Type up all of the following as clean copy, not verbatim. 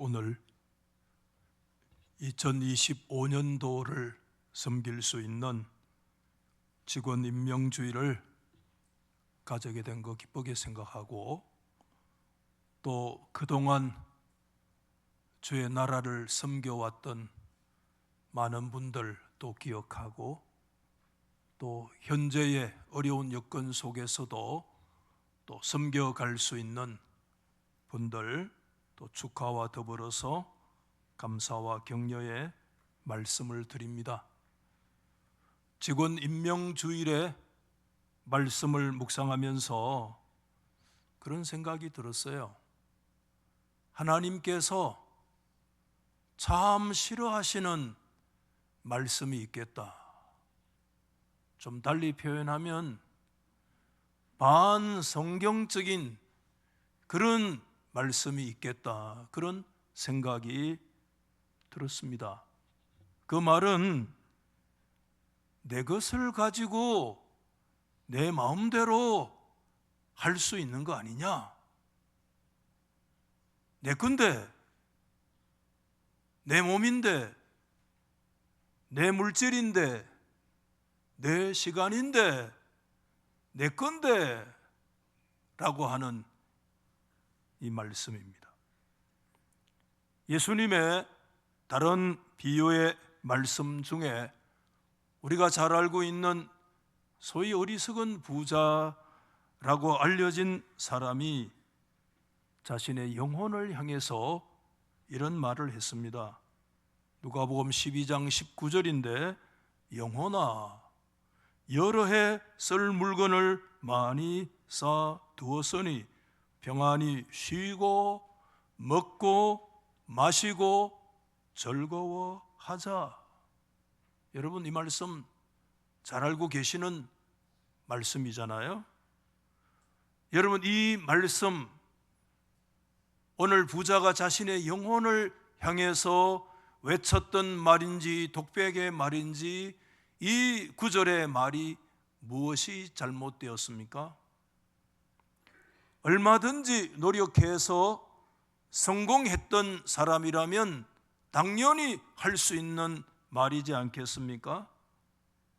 오늘 2025년도를 섬길 수 있는 직원 임명주의를 가지게 된 거 기쁘게 생각하고, 또 그동안 주의 나라를 섬겨왔던 많은 분들 또 기억하고, 또 현재의 어려운 여건 속에서도 또 섬겨갈 수 있는 분들 또 축하와 더불어서 감사와 격려의 말씀을 드립니다. 직원 임명주일에 말씀을 묵상하면서 그런 생각이 들었어요. 하나님께서 참 싫어하시는 말씀이 있겠다. 좀 달리 표현하면 반성경적인 그런 말씀이 있겠다, 그런 생각이 들었습니다. 그 말은 내 것을 가지고 내 마음대로 할 수 있는 거 아니냐? 내 건데, 내 몸인데, 내 물질인데, 내 시간인데, 내 건데 라고 하는 이 말씀입니다. 예수님의 다른 비유의 말씀 중에 우리가 잘 알고 있는 소위 어리석은 부자라고 알려진 사람이 자신의 영혼을 향해서 이런 말을 했습니다. 누가복음 12장 19절인데, 영혼아, 여러 해 쓸 물건을 많이 쌓아 두었으니 평안히 쉬고 먹고 마시고 즐거워하자. 여러분, 이 말씀 잘 알고 계시는 말씀이잖아요. 여러분, 이 말씀, 오늘 부자가 자신의 영혼을 향해서 외쳤던 말인지 독백의 말인지, 이 구절의 말이 무엇이 잘못되었습니까? 얼마든지 노력해서 성공했던 사람이라면 당연히 할 수 있는 말이지 않겠습니까?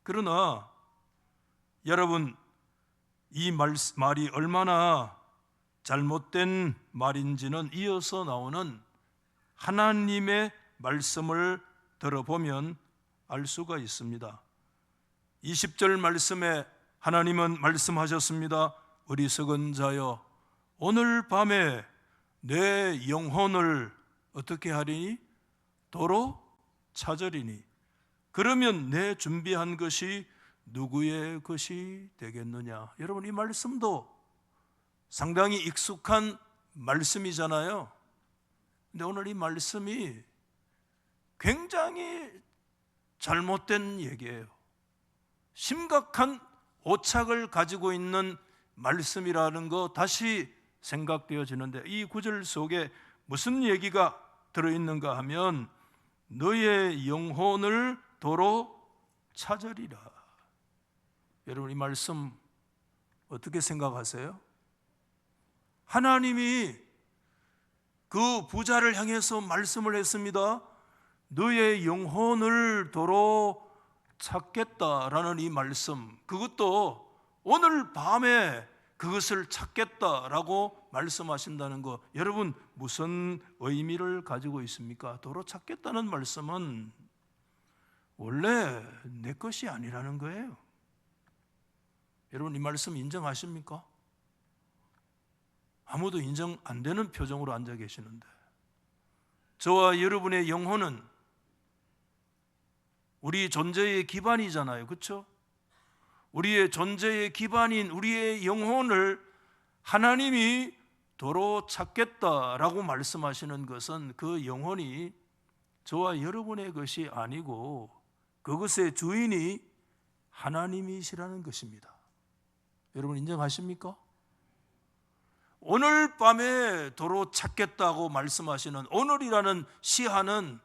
그러나 여러분, 이 말이 얼마나 잘못된 말인지는 이어서 나오는 하나님의 말씀을 들어보면 알 수가 있습니다. 20절 말씀에 하나님은 말씀하셨습니다. 어리석은 자여, 오늘 밤에 내 영혼을 어떻게 하리니? 도로 찾으리니. 그러면 내 준비한 것이 누구의 것이 되겠느냐? 여러분, 이 말씀도 상당히 익숙한 말씀이잖아요. 근데 오늘 이 말씀이 굉장히 잘못된 얘기예요. 심각한 오착을 가지고 있는 말씀이라는 거 다시 생각되어지는데, 이 구절 속에 무슨 얘기가 들어있는가 하면 너의 영혼을 도로 찾으리라. 여러분, 이 말씀 어떻게 생각하세요? 하나님이 그 부자를 향해서 말씀을 했습니다. 너의 영혼을 도로 찾겠다라는 이 말씀, 그것도 오늘 밤에 그것을 찾겠다라고 말씀하신다는 거, 여러분 무슨 의미를 가지고 있습니까? 도로 찾겠다는 말씀은 원래 내 것이 아니라는 거예요. 여러분, 이 말씀 인정하십니까? 아무도 인정 안 되는 표정으로 앉아 계시는데, 저와 여러분의 영혼은 우리 존재의 기반이잖아요. 그렇죠? 우리의 존재의 기반인 우리의 영혼을 하나님이 도로 찾겠다라고 말씀하시는 것은 그 영혼이 저와 여러분의 것이 아니고 그것의 주인이 하나님이시라는 것입니다. 여러분, 인정하십니까? 오늘 밤에 도로 찾겠다고 말씀하시는 오늘이라는 시한은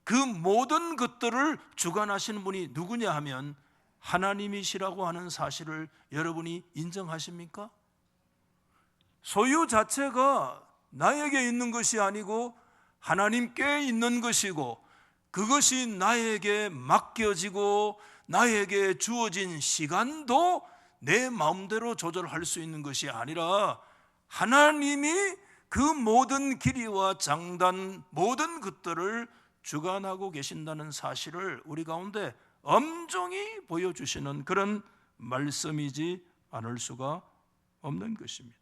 그 모든 것들을 주관하시는 분이 누구냐 하면 하나님이시라고 하는 사실을 여러분이 인정하십니까? 소유 자체가 나에게 있는 것이 아니고 하나님께 있는 것이고 그것이 나에게 맡겨지고 나에게 주어진 시간도 내 마음대로 조절할 수 있는 것이 아니라 하나님이 그 모든 길이와 장단 모든 것들을 주관하고 계신다는 사실을 우리 가운데 엄중히 보여주시는 그런 말씀이지 않을 수가 없는 것입니다.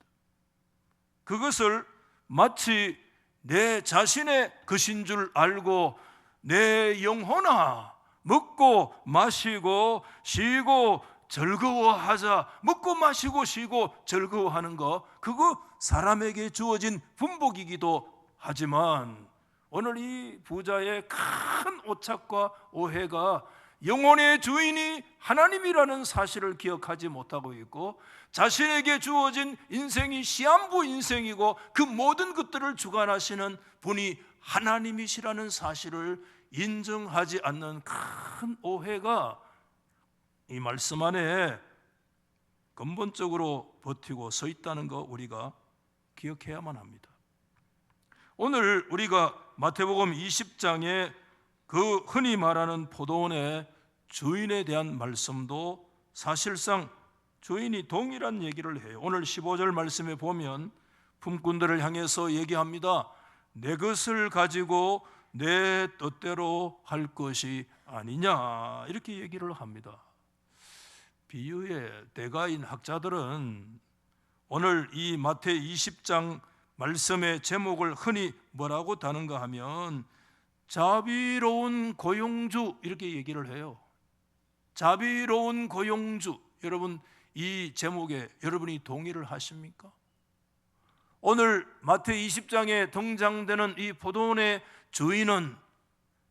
그것을 마치 내 자신의 것인 줄 알고 내 영혼아 먹고 마시고 쉬고 즐거워하자. 먹고 마시고 쉬고 즐거워하는 거 그거 사람에게 주어진 분복이기도 하지만 오늘 이 부자의 큰 오착과 오해가 영혼의 주인이 하나님이라는 사실을 기억하지 못하고 있고 자신에게 주어진 인생이 시한부 인생이고 그 모든 것들을 주관하시는 분이 하나님이시라는 사실을 인정하지 않는 큰 오해가 이 말씀 안에 근본적으로 버티고 서 있다는 거 우리가 기억해야만 합니다. 오늘 우리가 마태복음 20장에 그 흔히 말하는 포도원의 주인에 대한 말씀도 사실상 주인이 동일한 얘기를 해요. 오늘 15절 말씀에 보면 품꾼들을 향해서 얘기합니다. 내 것을 가지고 내 뜻대로 할 것이 아니냐 이렇게 얘기를 합니다. 비유의 대가인 학자들은 오늘 이 마태 20장 말씀의 제목을 흔히 뭐라고 다는가 하면 자비로운 고용주 이렇게 얘기를 해요. 자비로운 고용주. 여러분 이 제목에 여러분이 동의를 하십니까? 오늘 마태 20장에 등장되는 이 포도원의 주인은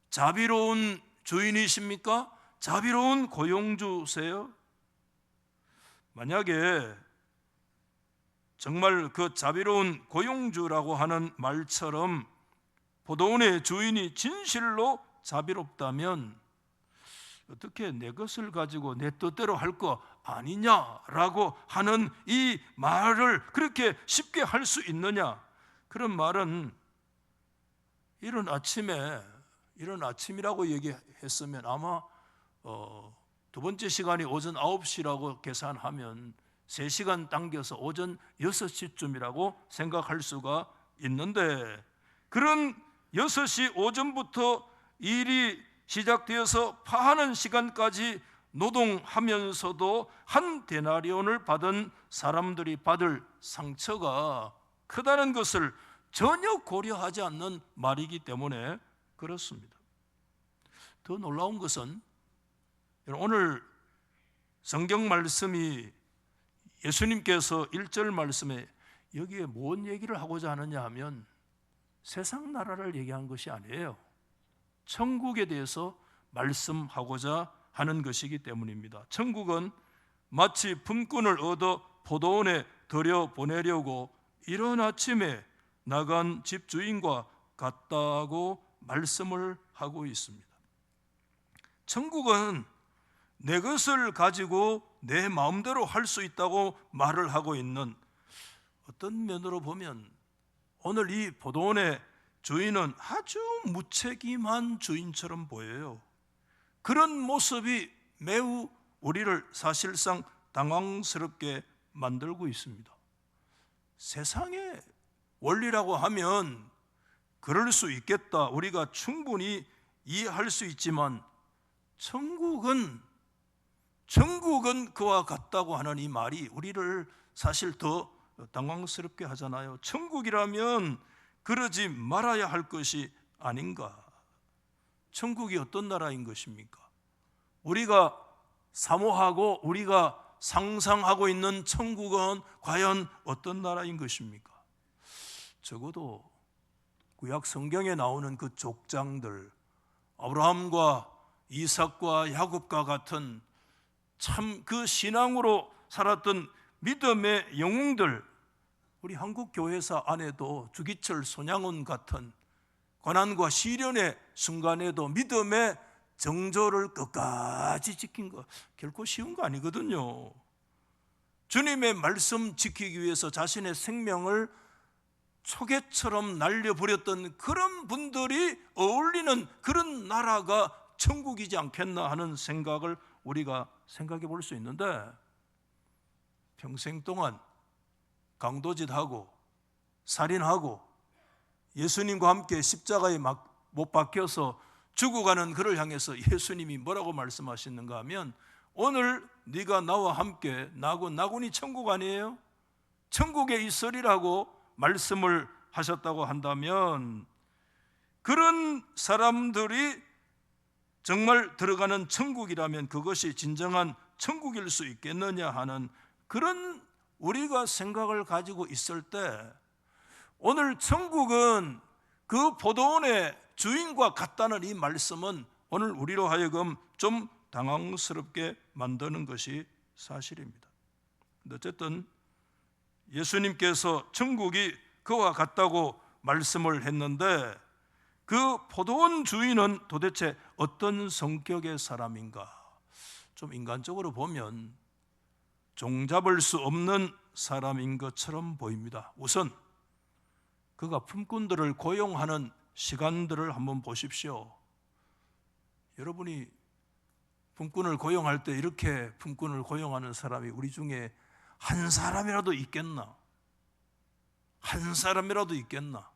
자비로운 주인이십니까? 자비로운 고용주세요? 만약에 정말 그 자비로운 고용주라고 하는 말처럼 포도원의 주인이 진실로 자비롭다면 어떻게 내 것을 가지고 내 뜻대로 할 거 아니냐라고 하는 이 말을 그렇게 쉽게 할 수 있느냐? 그런 말은 이른 아침이라고 얘기했으면 아마 두 번째 시간이 오전 9시라고 계산하면 3시간 당겨서 오전 6시쯤이라고 생각할 수가 있는데 그런 6시 오전부터 일이 시작되어서 파하는 시간까지 노동하면서도 한 데나리온을 받은 사람들이 받을 상처가 크다는 것을 전혀 고려하지 않는 말이기 때문에 그렇습니다. 더 놀라운 것은 오늘 성경 말씀이 예수님께서 1절 말씀에 여기에 뭔 얘기를 하고자 하느냐 하면 세상 나라를 얘기한 것이 아니에요. 천국에 대해서 말씀하고자 하는 것이기 때문입니다. 천국은 마치 품꾼을 얻어 포도원에 들여보내려고 이른 아침에 나간 집주인과 같다고 말씀을 하고 있습니다. 천국은 내 것을 가지고 내 마음대로 할 수 있다고 말을 하고 있는 어떤 면으로 보면 오늘 이 포도원의 주인은 아주 무책임한 주인처럼 보여요. 그런 모습이 매우 우리를 사실상 당황스럽게 만들고 있습니다. 세상의 원리라고 하면 그럴 수 있겠다. 우리가 충분히 이해할 수 있지만 천국은 그와 같다고 하는 이 말이 우리를 사실 더 당황스럽게 하잖아요. 천국이라면 그러지 말아야 할 것이 아닌가? 천국이 어떤 나라인 것입니까? 우리가 사모하고 우리가 상상하고 있는 천국은 과연 어떤 나라인 것입니까? 적어도 구약 성경에 나오는 그 족장들, 아브라함과 이삭과 야곱과 같은 참 그 신앙으로 살았던 믿음의 영웅들, 우리 한국 교회사 안에도 주기철, 손양원 같은 고난과 시련의 순간에도 믿음의 정조를 끝까지 지킨 거 결코 쉬운 거 아니거든요. 주님의 말씀 지키기 위해서 자신의 생명을 초계처럼 날려버렸던 그런 분들이 어울리는 그런 나라가 천국이지 않겠나 하는 생각을 우리가 생각해 볼 수 있는데, 평생 동안 강도짓하고 살인하고 예수님과 함께 십자가에 못 박혀서 죽어가는 그를 향해서 예수님이 뭐라고 말씀하시는가 하면, 오늘 네가 나와 함께 나군이 천국 아니에요? 천국에 있으리라고 말씀을 하셨다고 한다면, 그런 사람들이 정말 들어가는 천국이라면 그것이 진정한 천국일 수 있겠느냐 하는 그런 우리가 생각을 가지고 있을 때, 오늘 천국은 그 포도원의 주인과 같다는 이 말씀은 오늘 우리로 하여금 좀 당황스럽게 만드는 것이 사실입니다. 어쨌든 예수님께서 천국이 그와 같다고 말씀을 했는데, 그 포도원 주인은 도대체 어떤 성격의 사람인가? 좀 인간적으로 보면 종잡을 수 없는 사람인 것처럼 보입니다. 우선 그가 품꾼들을 고용하는 시간들을 한번 보십시오. 여러분이 품꾼을 고용할 때 이렇게 품꾼을 고용하는 사람이 우리 중에 한 사람이라도 있겠나? 한 사람이라도 있겠나?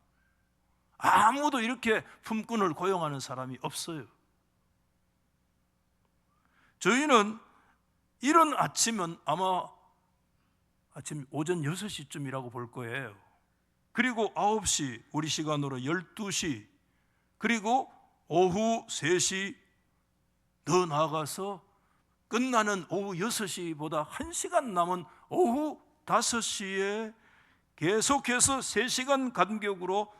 아무도 이렇게 품꾼을 고용하는 사람이 없어요. 저희는 이런 아침은 아마 오전 6시쯤이라고 볼 거예요. 그리고 9시, 우리 시간으로 12시, 그리고 오후 3시, 더 나아가서 끝나는 오후 6시보다 1시간 남은 오후 5시에 계속해서 3시간 간격으로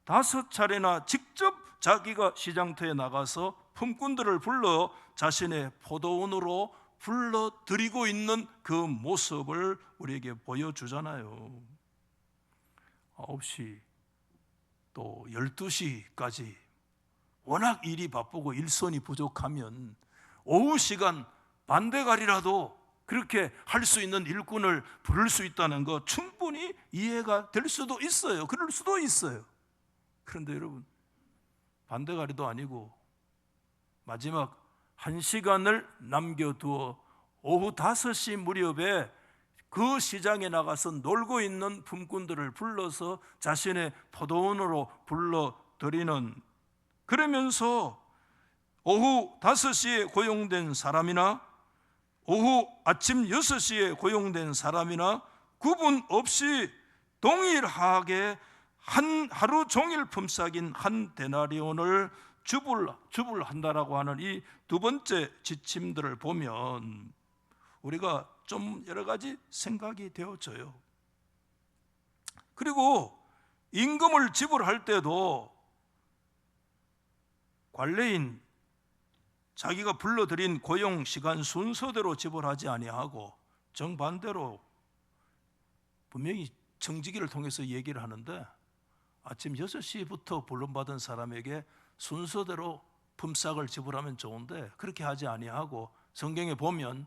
5차례나 직접 자기가 시장터에 나가서 품꾼들을 불러 자신의 포도원으로 불러들이고 있는 그 모습을 우리에게 보여주잖아요. 9시 또 12시까지 워낙 일이 바쁘고 일손이 부족하면 오후 시간 반대가리라도 그렇게 할 수 있는 일꾼을 부를 수 있다는 거 충분히 이해가 될 수도 있어요. 그럴 수도 있어요. 그런데 여러분, 반대가리도 아니고 마지막 1시간을 남겨두어 오후 5시 무렵에 그 시장에 나가서 놀고 있는 품꾼들을 불러서 자신의 포도원으로 불러들이는, 그러면서 오후 5시에 고용된 사람이나 오후 아침 6시에 고용된 사람이나 구분 없이 동일하게 하루 종일 품삯인 한 데나리온을 주불한다라고 하는 이 두 번째 지침들을 보면 우리가 좀 여러 가지 생각이 되어져요. 그리고 임금을 지불할 때도 관례인 자기가 불러들인 고용 시간 순서대로 지불하지 아니하고 정반대로 분명히 청지기를 통해서 얘기를 하는데, 아침 6시부터 불름받은 사람에게 순서대로 품삯을 지불하면 좋은데 그렇게 하지 아니하고 성경에 보면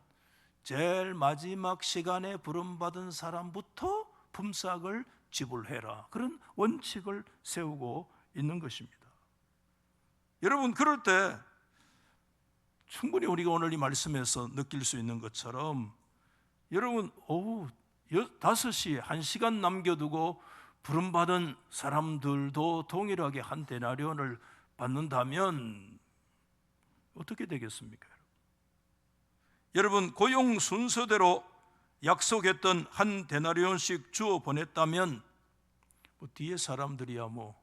제일 마지막 시간에 부름받은 사람부터 품삯을 지불해라, 그런 원칙을 세우고 있는 것입니다. 여러분, 그럴 때 충분히 우리가 오늘 이 말씀에서 느낄 수 있는 것처럼, 여러분 오후 5시에 1시간 남겨두고 부름받은 사람들도 동일하게 한 데나리온을 받는다면 어떻게 되겠습니까? 여러분, 고용 순서대로 약속했던 한 데나리온씩 주어 보냈다면 뒤에 사람들이야 뭐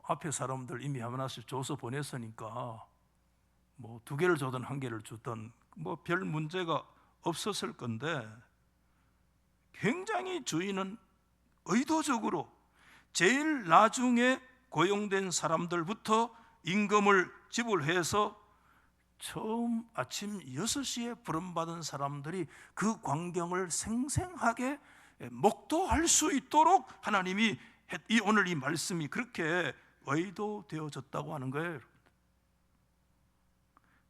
앞에 사람들 이미 하나씩 줘서 보냈으니까 2개를 주든 1개를 주든 별 문제가 없었을 건데, 굉장히 주인은 의도적으로 제일 나중에 고용된 사람들부터 임금을 지불해서 처음 아침 6시에 부름받은 사람들이 그 광경을 생생하게 목도할 수 있도록 하나님이 오늘 이 말씀이 그렇게 의도되어졌다고 하는 거예요.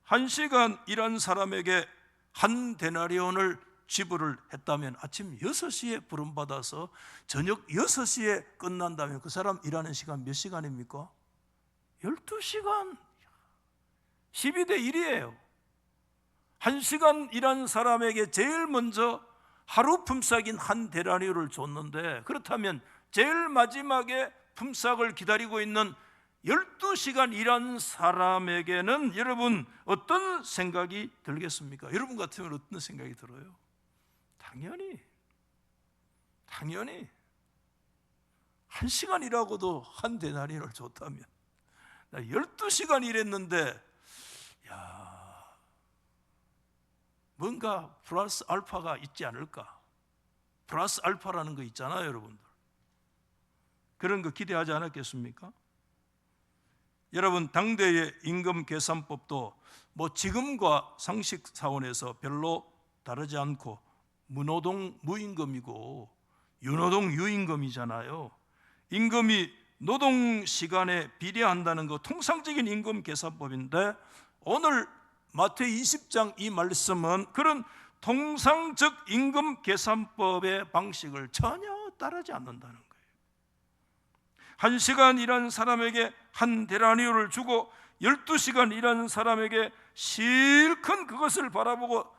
1시간 일한 사람에게 한 데나리온을 지불을 했다면 아침 6시에 부름받아서 저녁 6시에 끝난다면 그 사람 일하는 시간 몇 시간입니까? 12시간. 12대 1이에요. 1시간 일한 사람에게 제일 먼저 하루 품삯인 한 데나리오를 줬는데, 그렇다면 제일 마지막에 품삯을 기다리고 있는 12시간 일한 사람에게는 여러분 어떤 생각이 들겠습니까? 여러분 같으면 어떤 생각이 들어요? 당연히 1시간 일하고도 한 데나리오를 줬다면, 나 12시간 일했는데 뭔가 플러스 알파가 있지 않을까? 플러스 알파라는 거 있잖아요, 여러분들. 그런 거 기대하지 않았겠습니까? 여러분, 당대의 임금 계산법도 뭐 지금과 상식 사원에서 별로 다르지 않고 무노동 무임금이고 유노동 유임금이잖아요. 임금이 노동 시간에 비례한다는 거 통상적인 임금 계산법인데, 오늘 마태복음 20장 이 말씀은 그런 통상적 임금 계산법의 방식을 전혀 따르지 않는다는 거예요. 1시간 일한 사람에게 한 데나리오를 주고 12시간 일한 사람에게 실컷 그것을 바라보고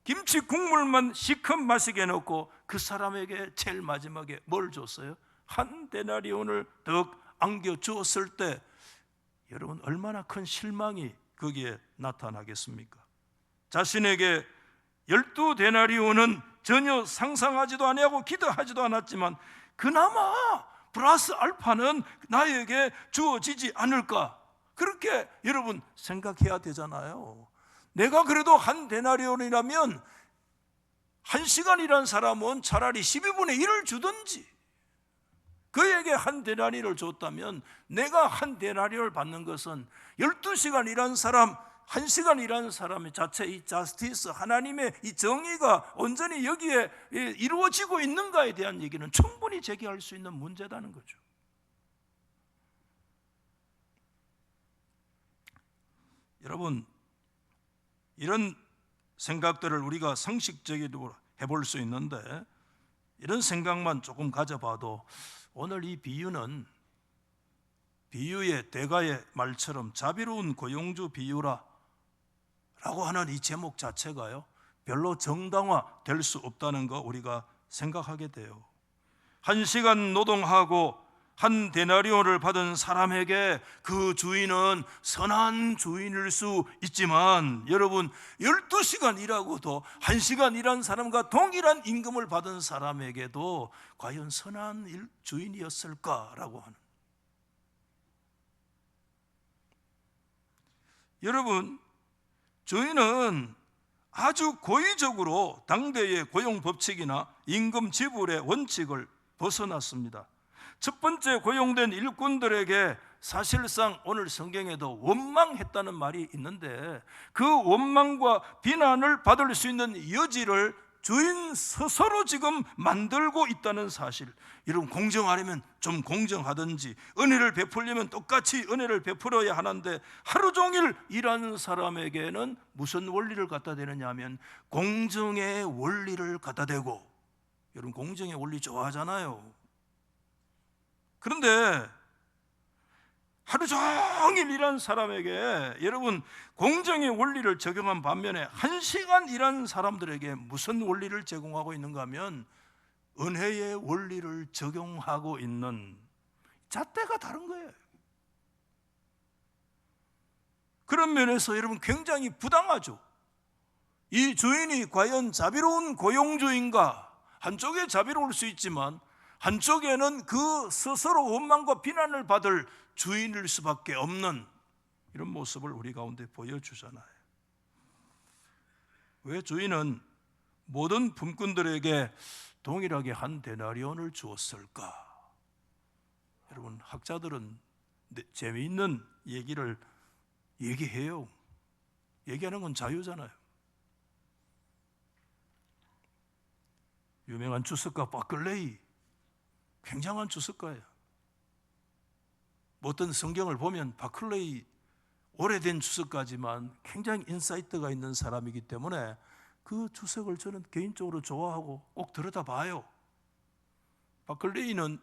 김치 국물만 시컷 마시게 넣고 그 사람에게 제일 마지막에 뭘 줬어요? 한 데나리온을 더 안겨 주었을 때 여러분 얼마나 큰 실망이 거기에 나타나겠습니까? 자신에게 12데나리온은 전혀 상상하지도 아니하고 기도하지도 않았지만 그나마 플러스 알파는 나에게 주어지지 않을까, 그렇게 여러분 생각해야 되잖아요. 내가 그래도 한 데나리온이라면 1시간이란 사람은 차라리 12분의 1을 주든지, 그에게 한 데나리온을 줬다면 내가 한 데나리온을 받는 것은 12시간 일한 사람, 1시간 일하는 사람의 자체 이 자스티스, 하나님의 이 정의가 온전히 여기에 이루어지고 있는가에 대한 얘기는 충분히 제기할 수 있는 문제라는 거죠. 여러분, 이런 생각들을 우리가 상식적으로 해볼 수 있는데, 이런 생각만 조금 가져봐도 오늘 이 비유는 비유의 대가의 말처럼 자비로운 고용주 비유라 라고 하는 이 제목 자체가요 별로 정당화될 수 없다는 거 우리가 생각하게 돼요. 1시간 노동하고 한 데나리온을 받은 사람에게 그 주인은 선한 주인일 수 있지만, 여러분 12시간 일하고도 1시간 일한 사람과 동일한 임금을 받은 사람에게도 과연 선한 주인이었을까라고 하는, 여러분 저희는 아주 고의적으로 당대의 고용 법칙이나 임금 지불의 원칙을 벗어났습니다. 첫 번째 고용된 일꾼들에게 사실상 오늘 성경에도 원망했다는 말이 있는데, 그 원망과 비난을 받을 수 있는 여지를 주인 스스로 지금 만들고 있다는 사실. 여러분, 공정하려면 좀 공정하든지, 은혜를 베풀려면 똑같이 은혜를 베풀어야 하는데, 하루 종일 일하는 사람에게는 무슨 원리를 갖다 대느냐 하면 공정의 원리를 갖다 대고, 여러분 공정의 원리 좋아하잖아요. 그런데 하루 종일 일한 사람에게 여러분 공정의 원리를 적용한 반면에 1시간 일한 사람들에게 무슨 원리를 제공하고 있는가 하면 은혜의 원리를 적용하고 있는, 잣대가 다른 거예요. 그런 면에서 여러분 굉장히 부당하죠. 이 주인이 과연 자비로운 고용주인가? 한쪽에 자비로울 수 있지만 한쪽에는 그 스스로 원망과 비난을 받을 주인일 수밖에 없는 이런 모습을 우리 가운데 보여주잖아요. 왜 주인은 모든 품꾼들에게 동일하게 한 데나리온을 주었을까? 여러분, 학자들은 재미있는 얘기를 얘기해요. 얘기하는 건 자유잖아요. 유명한 주석가 바클레이, 굉장한 주석가예요. 어떤 성경을 보면 바클레이 오래된 주석가지만 굉장히 인사이트가 있는 사람이기 때문에 그 주석을 저는 개인적으로 좋아하고 꼭 들여다봐요. 바클레이는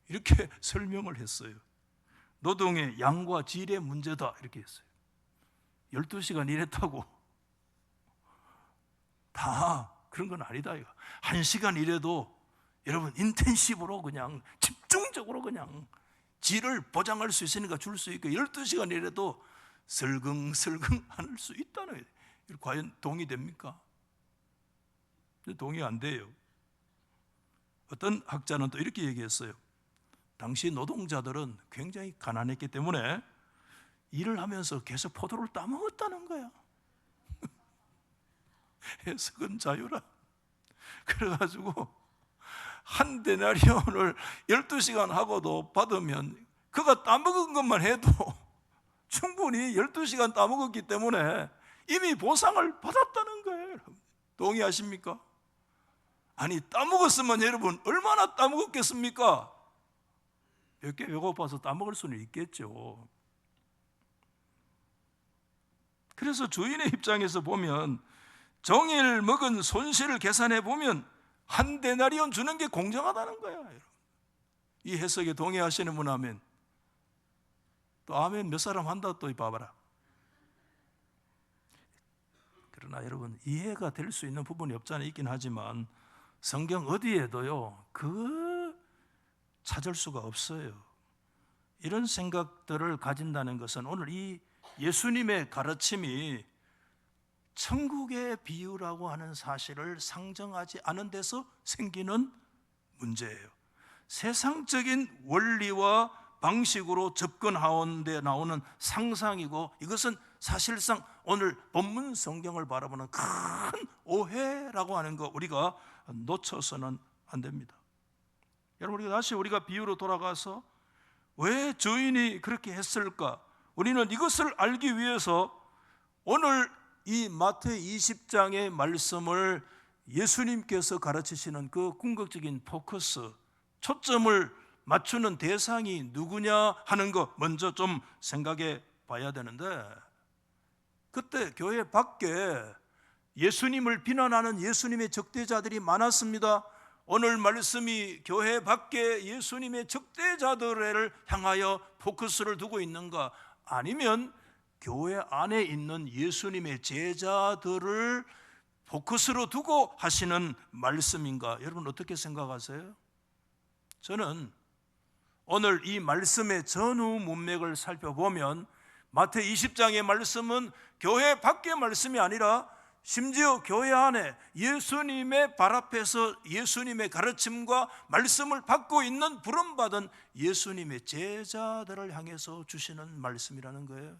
이렇게 설명을 했어요. 노동의 양과 질의 문제다 이렇게 했어요. 12시간 일했다고 다 그런 건 아니다. 1시간 일해도 여러분 인텐시브로 그냥 집중적으로 그냥 질을 보장할 수 있으니까 줄 수 있고 12시간 일해도 설긍설긍 할 수 있다는 거예요. 과연 동의됩니까? 동의 안 돼요. 어떤 학자는 또 이렇게 얘기했어요. 당시 노동자들은 굉장히 가난했기 때문에 일을 하면서 계속 포도를 따먹었다는 거야. 해석은 자유라. 그래가지고 한 데나리온을 12시간 하고도 받으면 그가 따먹은 것만 해도 충분히 12시간 따먹었기 때문에 이미 보상을 받았다는 거예요. 동의하십니까? 아니 따먹었으면 여러분 얼마나 따먹었겠습니까? 몇 개 배고파서 따먹을 수는 있겠죠. 그래서 주인의 입장에서 보면 정일 먹은 손실을 계산해 보면 한 데나리온 주는 게 공정하다는 거야. 여러분. 이 해석에 동의하시는 분 아멘. 또 아멘 몇 사람 한다 또 봐봐라. 그러나 여러분 이해가 될 수 있는 부분이 없잖아 있긴 하지만 성경 어디에도요 찾을 수가 없어요. 이런 생각들을 가진다는 것은 오늘 이 예수님의 가르침이 천국의 비유라고 하는 사실을 상정하지 않은 데서 생기는 문제예요. 세상적인 원리와 방식으로 접근하는데 나오는 상상이고 이것은 사실상 오늘 본문 성경을 바라보는 큰 오해라고 하는 거 우리가 놓쳐서는 안 됩니다. 여러분 다시 우리가 비유로 돌아가서 왜 주인이 그렇게 했을까? 우리는 이것을 알기 위해서 오늘 이 마태 20장의 말씀을 예수님께서 가르치시는 그 궁극적인 포커스, 초점을 맞추는 대상이 누구냐 하는 거 먼저 좀 생각해 봐야 되는데 그때 교회 밖에 예수님을 비난하는 예수님의 적대자들이 많았습니다. 오늘 말씀이 교회 밖에 예수님의 적대자들을 향하여 포커스를 두고 있는가? 아니면 교회 안에 있는 예수님의 제자들을 포커스로 두고 하시는 말씀인가? 여러분 어떻게 생각하세요? 저는 오늘 이 말씀의 전후 문맥을 살펴보면 마태 20장의 말씀은 교회 밖의 말씀이 아니라 심지어 교회 안에 예수님의 발 앞에서 예수님의 가르침과 말씀을 받고 있는 부름받은 예수님의 제자들을 향해서 주시는 말씀이라는 거예요.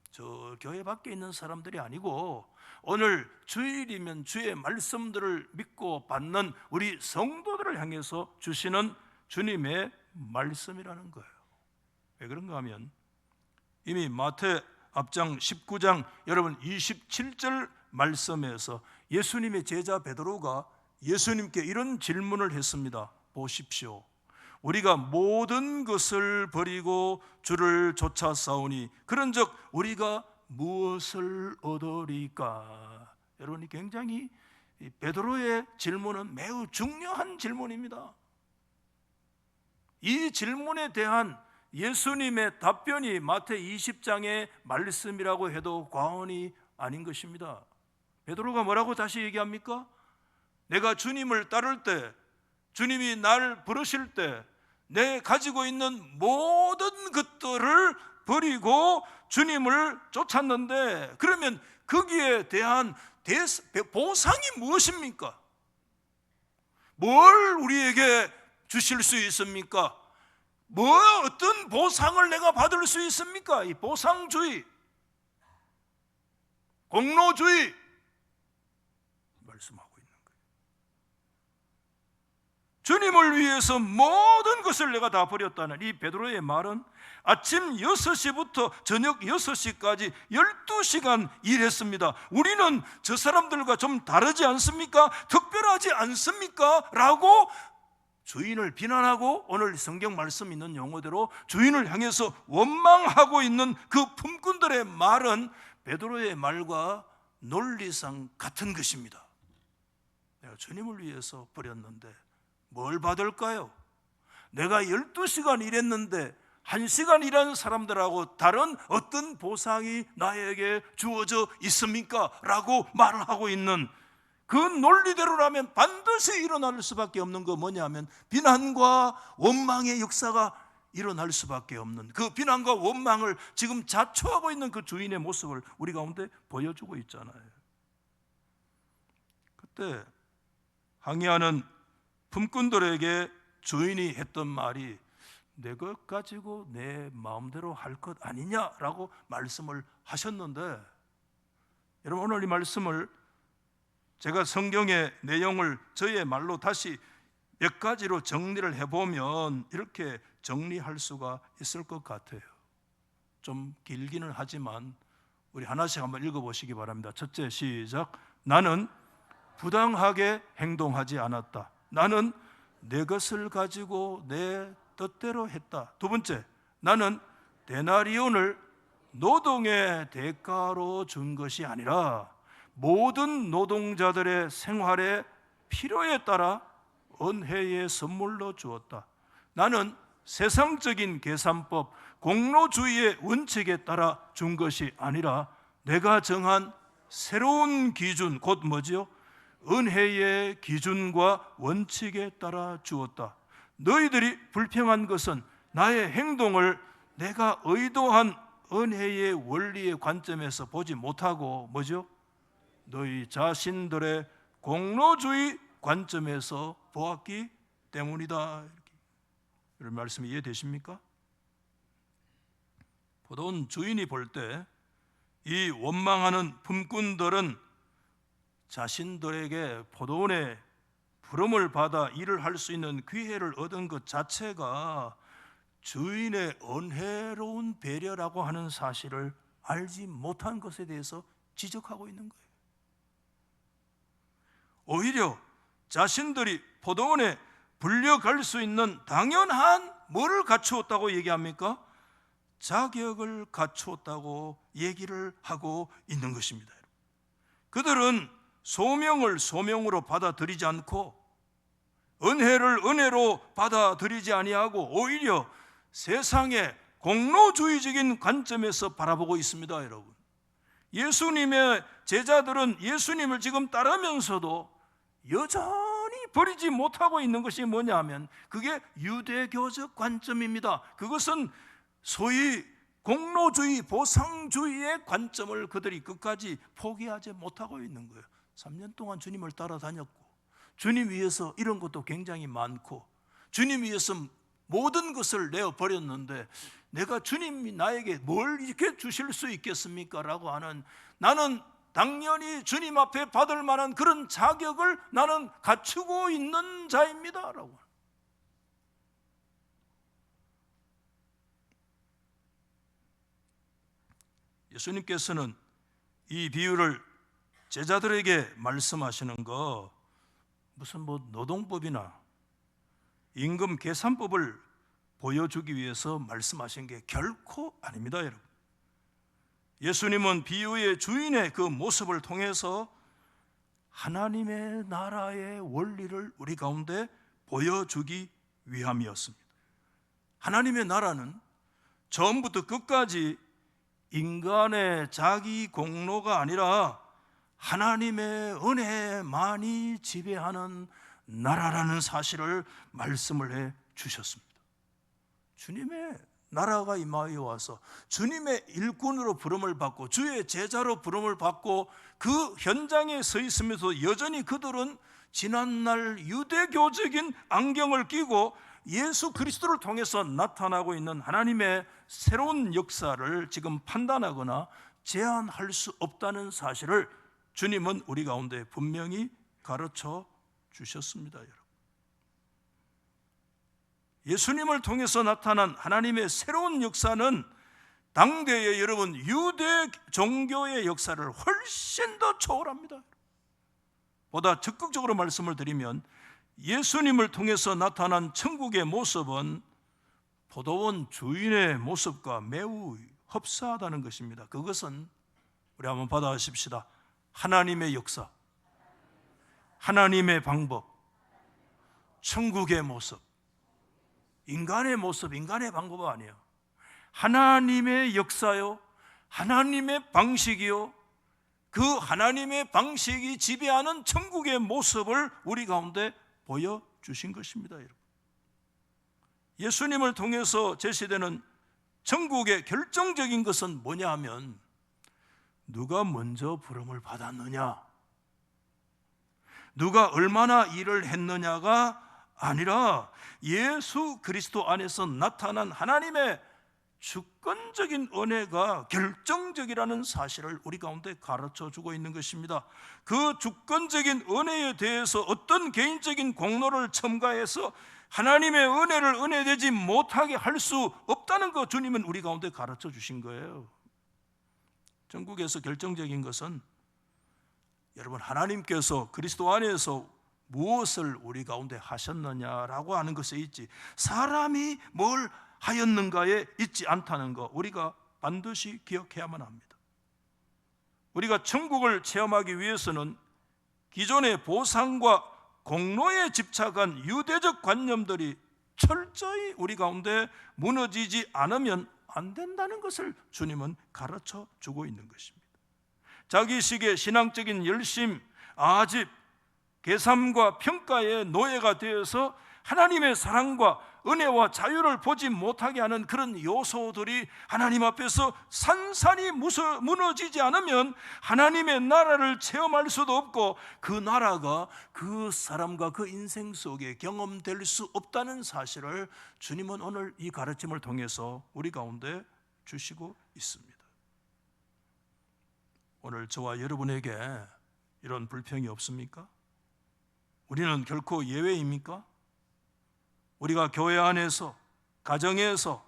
저 교회 밖에 있는 사람들이 아니고 오늘 주일이면 주의 말씀들을 믿고 받는 우리 성도들을 향해서 주시는 주님의 말씀이라는 거예요. 왜 그런가 하면 이미 마태 앞장 19장 여러분 27절 말씀에서 예수님의 제자 베드로가 예수님께 이런 질문을 했습니다. 보십시오. 우리가 모든 것을 버리고 주를 쫓아싸우니 그런즉 우리가 무엇을 얻으리까? 여러분이 굉장히 베드로의 질문은 매우 중요한 질문입니다. 이 질문에 대한 예수님의 답변이 마태 20장의 말씀이라고 해도 과언이 아닌 것입니다. 베드로가 뭐라고 다시 얘기합니까? 내가 주님을 따를 때, 주님이 나를 부르실 때 내 가지고 있는 모든 것들을 버리고 주님을 쫓았는데 그러면 거기에 대한 보상이 무엇입니까? 뭘 우리에게 주실 수 있습니까? 어떤 보상을 내가 받을 수 있습니까? 이 보상주의, 공로주의 말씀하고 있는 거예요. 주님을 위해서 모든 것을 내가 다 버렸다는 이 베드로의 말은 아침 6시부터 저녁 6시까지 12시간 일했습니다. 우리는 저 사람들과 좀 다르지 않습니까? 특별하지 않습니까? 라고 주인을 비난하고 오늘 성경 말씀 있는 용어대로 주인을 향해서 원망하고 있는 그 품꾼들의 말은 베드로의 말과 논리상 같은 것입니다. 내가 주님을 위해서 버렸는데 뭘 받을까요? 내가 12시간 일했는데 1시간 일한 사람들하고 다른 어떤 보상이 나에게 주어져 있습니까? 라고 말을 하고 있는 그 논리대로라면 반드시 일어날 수밖에 없는 거 뭐냐면 비난과 원망의 역사가 일어날 수밖에 없는 그 비난과 원망을 지금 자초하고 있는 그 주인의 모습을 우리 가운데 보여주고 있잖아요. 그때 항의하는 품꾼들에게 주인이 했던 말이 내 것 가지고 내 마음대로 할 것 아니냐라고 말씀을 하셨는데, 여러분 오늘 이 말씀을 제가 성경의 내용을 저의 말로 다시 몇 가지로 정리를 해보면 이렇게 정리할 수가 있을 것 같아요. 좀 길기는 하지만 우리 하나씩 한번 읽어보시기 바랍니다. 첫째, 시작. 나는 부당하게 행동하지 않았다. 나는 내 것을 가지고 내 뜻대로 했다. 두 번째, 나는 데나리온을 노동의 대가로 준 것이 아니라 모든 노동자들의 생활의 필요에 따라 은혜의 선물로 주었다. 나는 세상적인 계산법, 공로주의의 원칙에 따라 준 것이 아니라 내가 정한 새로운 기준, 곧 뭐지요? 은혜의 기준과 원칙에 따라 주었다. 너희들이 불평한 것은 나의 행동을 내가 의도한 은혜의 원리의 관점에서 보지 못하고 뭐죠? 너희 자신들의 공로주의 관점에서 보았기 때문이다. 이런 말씀이 이해되십니까? 포도원 주인이 볼 때 이 원망하는 품꾼들은 자신들에게 포도원의 부름을 받아 일을 할 수 있는 기회를 얻은 것 자체가 주인의 은혜로운 배려라고 하는 사실을 알지 못한 것에 대해서 지적하고 있는 거예요. 오히려 자신들이 포도원에 불려갈 수 있는 당연한 뭐를 갖추었다고 얘기합니까? 자격을 갖추었다고 얘기를 하고 있는 것입니다. 그들은 소명을 소명으로 받아들이지 않고 은혜를 은혜로 받아들이지 아니하고 오히려 세상의 공로주의적인 관점에서 바라보고 있습니다. 여러분, 예수님의 제자들은 예수님을 지금 따르면서도 여전히 버리지 못하고 있는 것이 뭐냐 하면 그게 유대교적 관점입니다. 그것은 소위 공로주의, 보상주의의 관점을 그들이 끝까지 포기하지 못하고 있는 거예요. 3년 동안 주님을 따라다녔고 주님 위해서 이런 것도 굉장히 많고 주님 위해서 모든 것을 내어버렸는데 내가 주님이 나에게 뭘 이렇게 주실 수 있겠습니까? 라고 하는, 나는 당연히 주님 앞에 받을 만한 그런 자격을 나는 갖추고 있는 자입니다 라고. 예수님께서는 이 비유를 제자들에게 말씀하시는 거 무슨 노동법이나 임금 계산법을 보여주기 위해서 말씀하신 게 결코 아닙니다, 여러분. 예수님은 비유의 주인의 그 모습을 통해서 하나님의 나라의 원리를 우리 가운데 보여주기 위함이었습니다. 하나님의 나라는 처음부터 끝까지 인간의 자기 공로가 아니라 하나님의 은혜만이 지배하는 나라라는 사실을 말씀을 해 주셨습니다. 주님의 나라가 이 마을에 와서 주님의 일꾼으로 부름을 받고 주의 제자로 부름을 받고 그 현장에 서 있으면서 여전히 그들은 지난날 유대교적인 안경을 끼고 예수 그리스도를 통해서 나타나고 있는 하나님의 새로운 역사를 지금 판단하거나 제한할 수 없다는 사실을 주님은 우리 가운데 분명히 가르쳐 주셨습니다. 여러분, 예수님을 통해서 나타난 하나님의 새로운 역사는 당대의 여러분 유대 종교의 역사를 훨씬 더 초월합니다. 보다 적극적으로 말씀을 드리면 예수님을 통해서 나타난 천국의 모습은 포도원 주인의 모습과 매우 흡사하다는 것입니다. 그것은 우리 한번 받아십시다. 하나님의 역사, 하나님의 방법, 천국의 모습. 인간의 모습, 인간의 방법은 아니에요. 하나님의 역사요, 하나님의 방식이요, 그 하나님의 방식이 지배하는 천국의 모습을 우리 가운데 보여주신 것입니다. 여러분, 예수님을 통해서 제시되는 천국의 결정적인 것은 뭐냐 하면, 누가 먼저 부름을 받았느냐, 누가 얼마나 일을 했느냐가 아니라 예수 그리스도 안에서 나타난 하나님의 주권적인 은혜가 결정적이라는 사실을 우리 가운데 가르쳐 주고 있는 것입니다. 그 주권적인 은혜에 대해서 어떤 개인적인 공로를 첨가해서 하나님의 은혜를 은혜되지 못하게 할 수 없다는 것, 주님은 우리 가운데 가르쳐 주신 거예요. 전국에서 결정적인 것은, 여러분, 하나님께서 그리스도 안에서 무엇을 우리 가운데 하셨느냐라고 하는 것에 있지, 사람이 뭘 하였는가에 있지 않다는 것, 우리가 반드시 기억해야만 합니다. 우리가 천국을 체험하기 위해서는 기존의 보상과 공로에 집착한 유대적 관념들이 철저히 우리 가운데 무너지지 않으면 안 된다는 것을 주님은 가르쳐 주고 있는 것입니다. 자기식의 신앙적인 열심, 아집, 계산과 평가의 노예가 되어서 하나님의 사랑과 은혜와 자유를 보지 못하게 하는 그런 요소들이 하나님 앞에서 산산이 무너지지 않으면 하나님의 나라를 체험할 수도 없고, 그 나라가 그 사람과 그 인생 속에 경험될 수 없다는 사실을 주님은 오늘 이 가르침을 통해서 우리 가운데 주시고 있습니다. 오늘 저와 여러분에게 이런 불평이 없습니까? 우리는 결코 예외입니까? 우리가 교회 안에서, 가정에서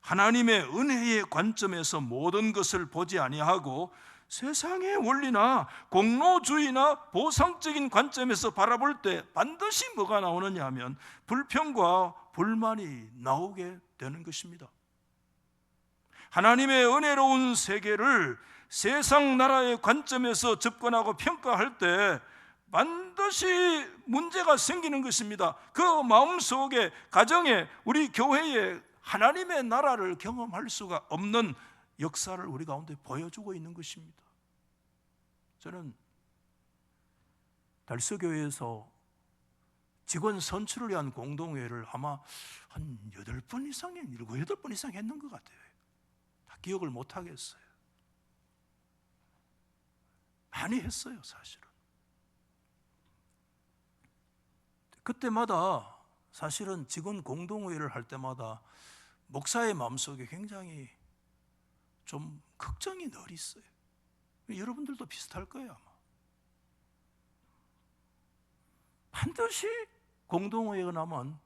하나님의 은혜의 관점에서 모든 것을 보지 아니하고 세상의 원리나 공로주의나 보상적인 관점에서 바라볼 때 반드시 뭐가 나오느냐 하면 불평과 불만이 나오게 되는 것입니다. 하나님의 은혜로운 세계를 세상 나라의 관점에서 접근하고 평가할 때 반드시 문제가 생기는 것입니다. 그 마음속에, 가정에, 우리 교회에 하나님의 나라를 경험할 수가 없는 역사를 우리 가운데 보여주고 있는 것입니다. 저는 달서교회에서 직원 선출을 위한 공동회를 아마 한 8번 이상, 7, 8번 이상 했는 것 같아요. 다 기억을 못 하겠어요. 많이 했어요, 사실은. 그때마다 사실은 직원 공동회의를 할 때마다 목사의 마음속에 굉장히 좀 걱정이 늘 있어요. 여러분들도 비슷할 거예요, 아마. 반드시 공동회의가 나면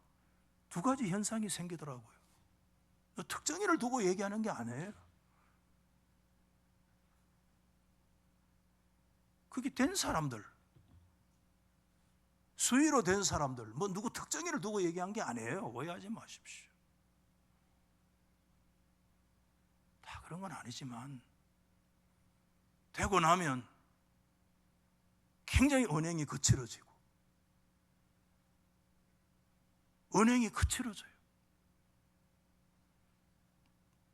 두 가지 현상이 생기더라고요. 특정인을 두고 얘기하는 게 아니에요. 그게 된 사람들, 수위로 된 사람들, 뭐 누구 특정인을 두고 얘기한 게 아니에요. 오해하지 마십시오. 다 그런 건 아니지만 되고 나면 굉장히 언행이 거칠어지고, 언행이 거칠어져요.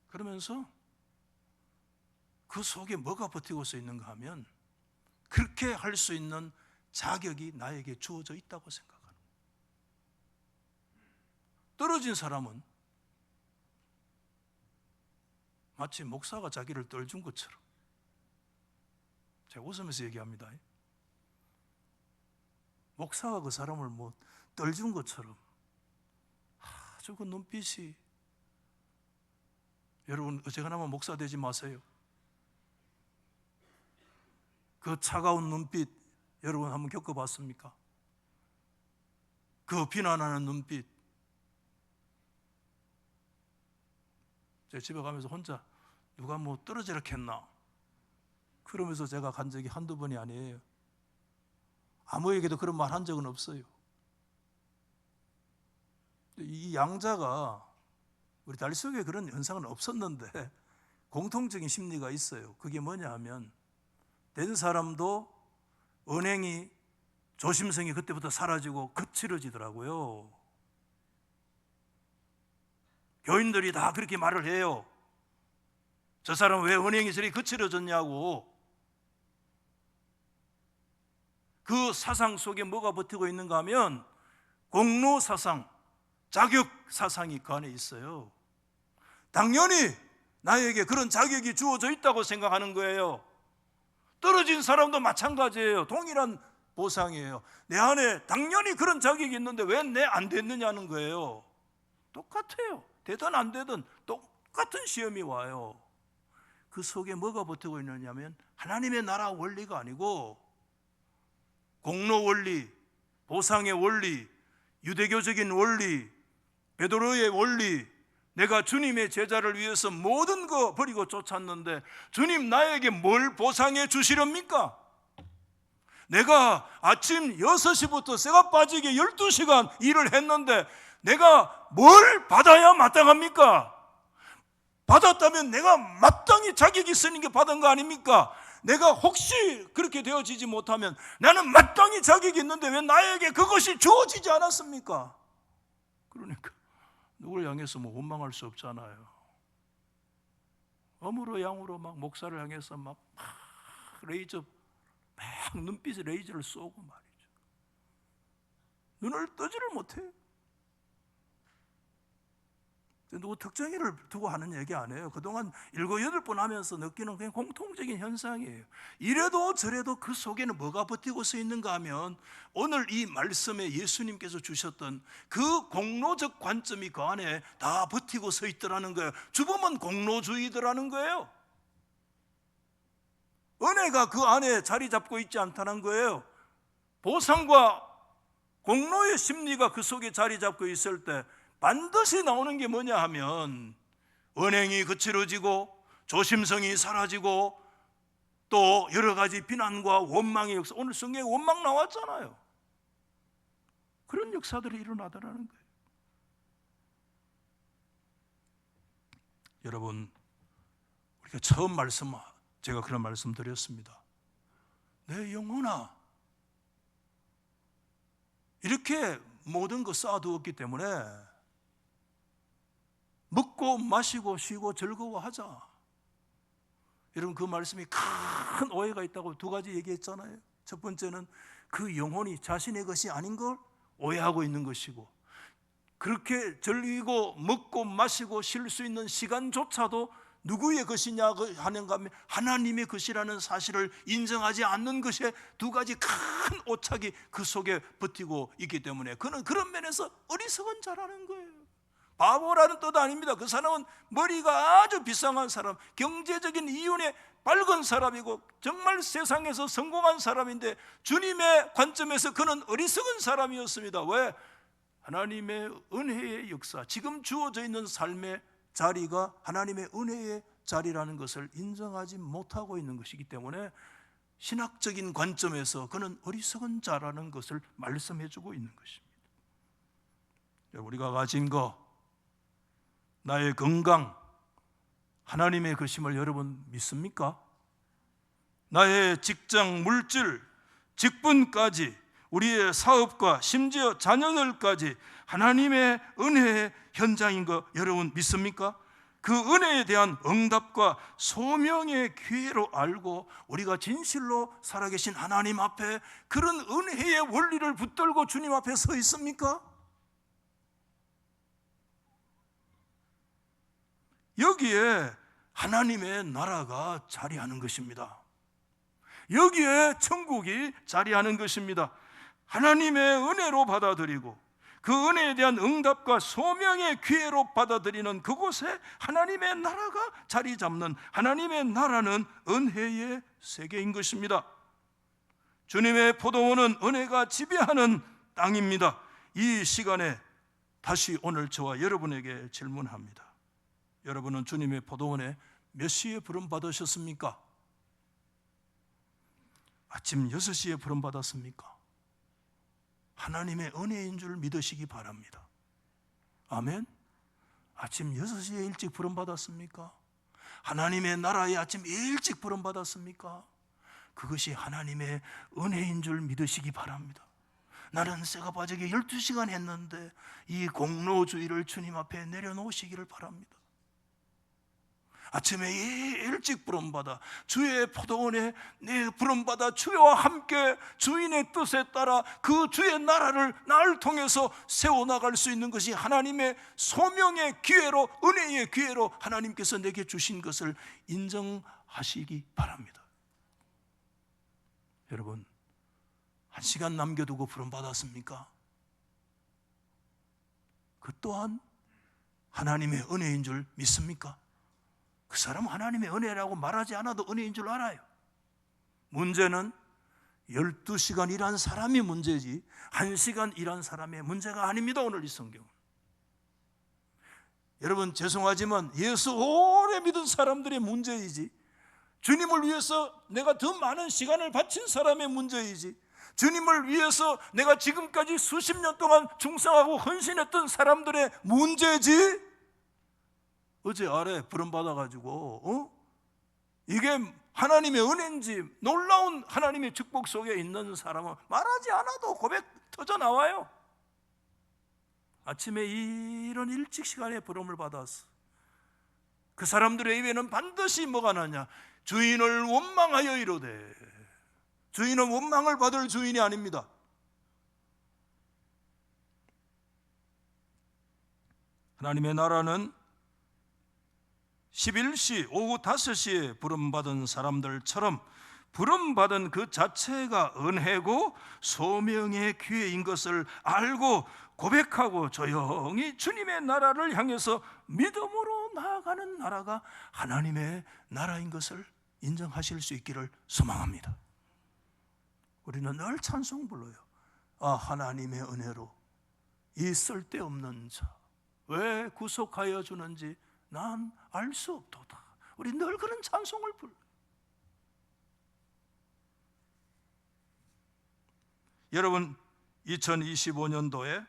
그러면서 그 속에 뭐가 버티고 있는가 하면, 그렇게 할 수 있는 자격이 나에게 주어져 있다고 생각합니다. 떨어진 사람은 마치 목사가 자기를 떨준 것처럼, 제가 웃으면서 얘기합니다. 목사가 그 사람을 뭐 떨준 것처럼 아주 그 눈빛이, 여러분 어지간하면 목사 되지 마세요. 그 차가운 눈빛 여러분 한번 겪어봤습니까? 그 비난하는 눈빛. 제가 집에 가면서 혼자 누가 뭐 떨어지라 했나 그러면서 제가 간 적이 한두 번이 아니에요. 아무에게도 그런 말 한 적은 없어요. 이 양자가 우리 달속에 그런 현상은 없었는데 공통적인 심리가 있어요. 그게 뭐냐 하면, 된 사람도 은행이 조심성이 그때부터 사라지고 거칠어지더라고요. 교인들이 다 그렇게 말을 해요. 저 사람은 왜 은행이 저리 거칠어졌냐고. 그 사상 속에 뭐가 버티고 있는가 하면 공로 사상, 자격 사상이 그 안에 있어요. 당연히 나에게 그런 자격이 주어져 있다고 생각하는 거예요. 떨어진 사람도 마찬가지예요. 동일한 보상이에요. 내 안에 당연히 그런 자격이 있는데 왜 내 안 됐느냐는 거예요. 똑같아요. 되든 안 되든 똑같은 시험이 와요. 그 속에 뭐가 버티고 있느냐면 하나님의 나라 원리가 아니고 공로 원리, 보상의 원리, 유대교적인 원리, 베드로의 원리, 내가 주님의 제자를 위해서 모든 거 버리고 쫓았는데 주님 나에게 뭘 보상해 주시렵니까? 내가 아침 6시부터 쇠가 빠지게 12시간 일을 했는데 내가 뭘 받아야 마땅합니까? 받았다면 내가 마땅히 자격 있으니까 받은 거 아닙니까? 내가 혹시 그렇게 되어지지 못하면 나는 마땅히 자격이 있는데 왜 나에게 그것이 주어지지 않았습니까? 그러니까 누굴 향해서 뭐 원망할 수 없잖아요. 어무로 양으로 막 목사를 향해서 막 레이저 막 눈빛에 레이저를 쏘고 말이죠. 눈을 뜨지를 못해. 누구 특정인을 두고 하는 얘기 아니에요. 그동안 7, 8번 하면서 느끼는 그냥 공통적인 현상이에요. 이래도 저래도 그 속에는 뭐가 버티고 서 있는가 하면 오늘 이 말씀에 예수님께서 주셨던 그 공로적 관점이 그 안에 다 버티고 서 있더라는 거예요. 주범은 공로주의더라는 거예요. 은혜가 그 안에 자리 잡고 있지 않다는 거예요. 보상과 공로의 심리가 그 속에 자리 잡고 있을 때 반드시 나오는 게 뭐냐 하면 은행이 거칠어지고 조심성이 사라지고 또 여러 가지 비난과 원망의 역사, 오늘 성경에 원망 나왔잖아요. 그런 역사들이 일어나더라는 거예요. 여러분, 우리가 처음 제가 그런 말씀 드렸습니다. 내 영혼아, 이렇게 모든 거 쌓아두었기 때문에 먹고 마시고 쉬고 즐거워하자. 여러분, 그 말씀이 큰 오해가 있다고 2가지 얘기했잖아요. 첫 번째는 그 영혼이 자신의 것이 아닌 걸 오해하고 있는 것이고, 그렇게 즐기고 먹고 마시고 쉴 수 있는 시간조차도 누구의 것이냐 하는가 하면 하나님의 것이라는 사실을 인정하지 않는 것에 2가지 큰 오착이 그 속에 버티고 있기 때문에 그는 그런 면에서 어리석은 자라는 거예요. 바보라는 뜻 아닙니다. 그 사람은 머리가 아주 비상한 사람, 경제적인 이윤에 밝은 사람이고 정말 세상에서 성공한 사람인데 주님의 관점에서 그는 어리석은 사람이었습니다. 왜? 하나님의 은혜의 역사, 지금 주어져 있는 삶의 자리가 하나님의 은혜의 자리라는 것을 인정하지 못하고 있는 것이기 때문에 신학적인 관점에서 그는 어리석은 자라는 것을 말씀해주고 있는 것입니다. 우리가 가진 것, 나의 건강, 하나님의 것임을 여러분 믿습니까? 나의 직장, 물질, 직분까지, 우리의 사업과 심지어 자녀들까지 하나님의 은혜의 현장인 거 여러분 믿습니까? 그 은혜에 대한 응답과 소명의 기회로 알고 우리가 진실로 살아계신 하나님 앞에 그런 은혜의 원리를 붙들고 주님 앞에 서 있습니까? 여기에 하나님의 나라가 자리하는 것입니다. 여기에 천국이 자리하는 것입니다. 하나님의 은혜로 받아들이고 그 은혜에 대한 응답과 소명의 기회로 받아들이는 그곳에 하나님의 나라가 자리 잡는, 하나님의 나라는 은혜의 세계인 것입니다. 주님의 포도원은 은혜가 지배하는 땅입니다. 이 시간에 다시 오늘 저와 여러분에게 질문합니다. 여러분은 주님의 포도원에 몇 시에 부름받으셨습니까? 아침 6시에 부름받았습니까? 하나님의 은혜인 줄 믿으시기 바랍니다. 아멘. 아침 6시에 일찍 부름받았습니까? 하나님의 나라에 아침 일찍 부름받았습니까? 그것이 하나님의 은혜인 줄 믿으시기 바랍니다. 나는 새가 빠지게 12시간 했는데 이 공로주의를 주님 앞에 내려놓으시기를 바랍니다. 아침에 일찍 부름받아 주의 포도원에 내 부름받아 주와 함께 주인의 뜻에 따라 그 주의 나라를 나를 통해서 세워나갈 수 있는 것이 하나님의 소명의 기회로, 은혜의 기회로 하나님께서 내게 주신 것을 인정하시기 바랍니다. 여러분, 1시간 남겨두고 부름받았습니까? 그 또한 하나님의 은혜인 줄 믿습니까? 그 사람 하나님의 은혜라고 말하지 않아도 은혜인 줄 알아요. 문제는 12시간 일한 사람이 문제지 1시간 일한 사람의 문제가 아닙니다. 오늘 이 성경은. 여러분, 죄송하지만 예수 오래 믿은 사람들의 문제이지 주님을 위해서 내가 더 많은 시간을 바친 사람의 문제이지 주님을 위해서 내가 지금까지 수십 년 동안 충성하고 헌신했던 사람들의 문제지. 어제 아래 부름받아가지고 이게 하나님의 은혜인지 놀라운 하나님의 축복 속에 있는 사람은 말하지 않아도 고백 터져 나와요. 아침에 이런 일찍 시간에 부름을 받았어. 그 사람들의 입에는 반드시 뭐가 나냐? 주인을 원망하여 이르되. 주인은 원망을 받을 주인이 아닙니다. 하나님의 나라는 11시, 오후 5시에 부름받은 사람들처럼 부름받은 그 자체가 은혜고 소명의 기회인 것을 알고 고백하고 조용히 주님의 나라를 향해서 믿음으로 나아가는 나라가 하나님의 나라인 것을 인정하실 수 있기를 소망합니다. 우리는 늘 찬송 불러요. 아, 하나님의 은혜로 이 쓸데없는 자 왜 구속하여 주는지 난 알 수 없도다. 우리 늘 그런 찬송을 불러요. 여러분, 2025년도에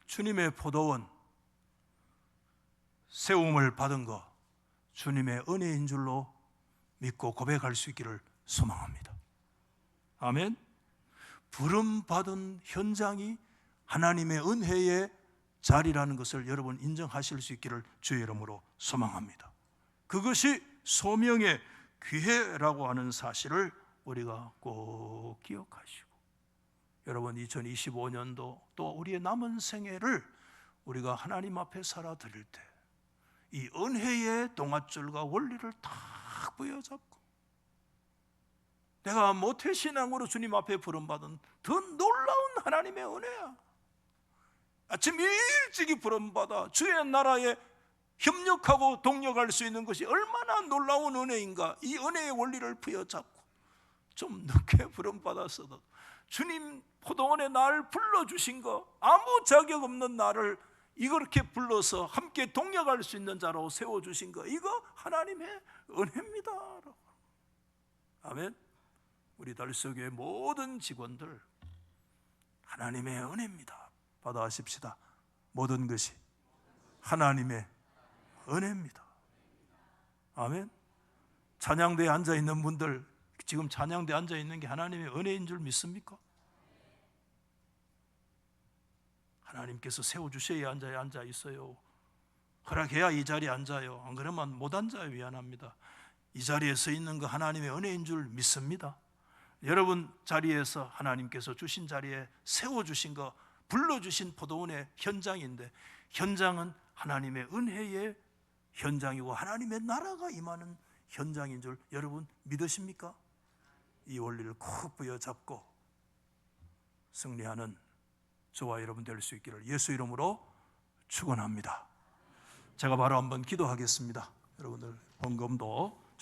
주님의 포도원 세움을 받은 거 주님의 은혜인 줄로 믿고 고백할 수 있기를 소망합니다. 아멘. 부름받은 현장이 하나님의 은혜의 자리라는 것을 여러분 인정하실 수 있기를 주의 이름으로 소망합니다. 그것이 소명의 기회라고 하는 사실을 우리가 꼭 기억하시고, 여러분 2025년도 또 우리의 남은 생애를 우리가 하나님 앞에 살아 드릴 때 이 은혜의 동아줄과 원리를 탁 부여잡고 내가 모태신앙으로 주님 앞에 부름받은 더 놀라운 하나님의 은혜야. 아침 일찍이 부름받아 주의 나라에 협력하고 동력할 수 있는 것이 얼마나 놀라운 은혜인가. 이 은혜의 원리를 부여잡고 좀 늦게 부름받았어도 주님 포도원에 날 불러주신 거, 아무 자격 없는 나를 이렇게 불러서 함께 동력할 수 있는 자로 세워주신 거, 이거 하나님의 은혜입니다. 아멘. 우리 달서교회 모든 직원들 하나님의 은혜입니다. 받아하십시다. 모든 것이 하나님의 은혜입니다. 아멘. 찬양대에 앉아있는 분들, 지금 찬양대에 앉아있는 게 하나님의 은혜인 줄 믿습니까? 하나님께서 세워주셔야 앉아있어요. 허락해야 이 자리에 앉아요. 안 그러면 못 앉아요. 미안합니다. 이 자리에 서 있는 거 하나님의 은혜인 줄 믿습니다. 여러분 자리에서 하나님께서 주신 자리에 세워주신 거, 불러주신 포도원의 현장인데, 현장은 하나님의 은혜의 현장이고 하나님의 나라가 임하는 현장인 줄 여러분 믿으십니까? 이 원리를 꼭 부여잡고 승리하는 저와 여러분 될 수 있기를 예수 이름으로 축원합니다. 제가 바로 한번 기도하겠습니다. 여러분들 헌금도